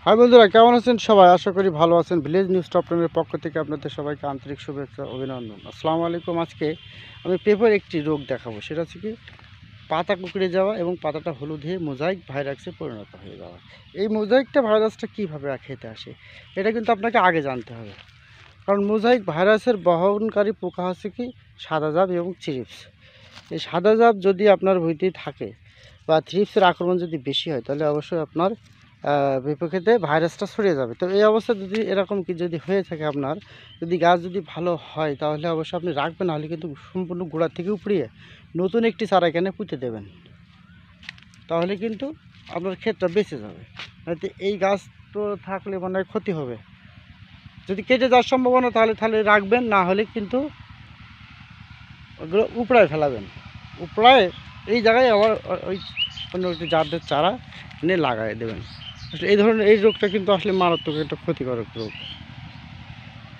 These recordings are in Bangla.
হাই বন্ধুরা, কেমন আছেন সবাই? আশা করি ভালো আছেন। ভিলেজ নিউজ টপ টেনের পক্ষ থেকে আপনাদের সবাইকে আন্তরিক শুভেচ্ছা অভিনন্দন। আসসালামু আলাইকুম। আজকে আমি পেঁপের একটি রোগ দেখাবো, সেটা হচ্ছে কি পাতা কুঁকড়ে যাওয়া এবং পাতাটা হলুদ হয়ে মোজাইক ভাইরাসে পরিণত হয়ে যাওয়া। এই মোজাইকটা ভাইরাসটা কীভাবে খেতে আসে এটা কিন্তু আপনাকে আগে জানতে হবে। কারণ মোজাইক ভাইরাসের বহনকারী পোকা হচ্ছে কি সাদা জাব এবং থ্রিপস। এই সাদা জাব যদি আপনার ভুঁইতে থাকে বা থ্রিপসের আক্রমণ যদি বেশি হয়, তাহলে অবশ্যই আপনার পেঁপে খেতে ভাইরাসটা ছড়িয়ে যাবে। তো এই অবস্থা যদি এরকম কি যদি হয়ে থাকে, আপনার যদি গাছ যদি ভালো হয়, তাহলে অবশ্যই আপনি রাখবেন, নাহলে কিন্তু সম্পূর্ণ গোড়া থেকে উপড়িয়ে নতুন একটি চারা এখানে পুঁতে দেবেন। তাহলে কিন্তু আপনার ক্ষেতটা বেঁচে যাবে। হয়তো এই গাছ তো থাকলে মনে হয় ক্ষতি হবে। যদি কেটে যাওয়ার সম্ভাবনা তাহলে রাখবেন, না হলে কিন্তু ওগুলো উপড়ায় ফেলাবেন। উপড়ায় এই জায়গায় আবার ওই অন্য একটি জাতের চারা এনে লাগাই দেবেন। আসলে এই ধরনের এই রোগটা কিন্তু আসলে মারাত্মক একটা ক্ষতিকারক রোগ।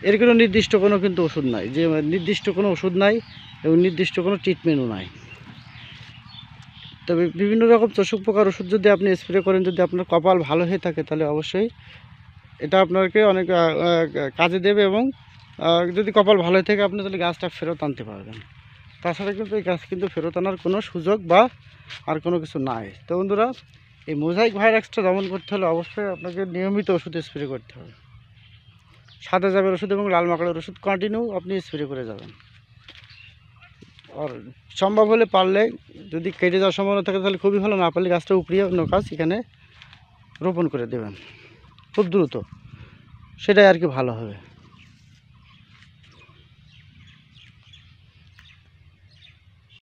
এর কোনো নির্দিষ্ট কোনো কিন্তু ওষুধ নাই, যে নির্দিষ্ট কোনো ওষুধ নাই এবং নির্দিষ্ট কোনো ট্রিটমেন্টও নাই। তবে বিভিন্ন রকম চোষক পোকার ওষুধ যদি আপনি স্প্রে করেন, যদি আপনার কপাল ভালো হয়ে থাকে, তাহলে অবশ্যই এটা আপনাকে অনেক কাজে দেবে। এবং যদি কপাল ভালো হয়ে থাকে, আপনি তাহলে গাছটা ফেরত আনতে পারবেন। তাছাড়া কিন্তু এই গাছ কিন্তু ফেরত আনার কোনো সুযোগ বা আর কোনো কিছু নাই। তো বন্ধুরা, এই মোজাইক ভাইরাসটা দমন করতে হলে অবশ্যই আপনাকে নিয়মিত ওষুধ স্প্রে করতে হবে। সাদা জাবের ওষুধ এবং লাল মাকড়ের ওষুধ কন্টিনিউ আপনি স্প্রে করে যাবেন। আর সম্ভব হলে পারলে যদি কেটে যাওয়ার সম্ভাবনা থাকে, তাহলে খুবই ভালো। না পারলে গাছটা উপড়িয়ে অন্য গাছ এখানে রোপণ করে দেবেন খুব দ্রুত, সেটাই আর কি ভালো হবে।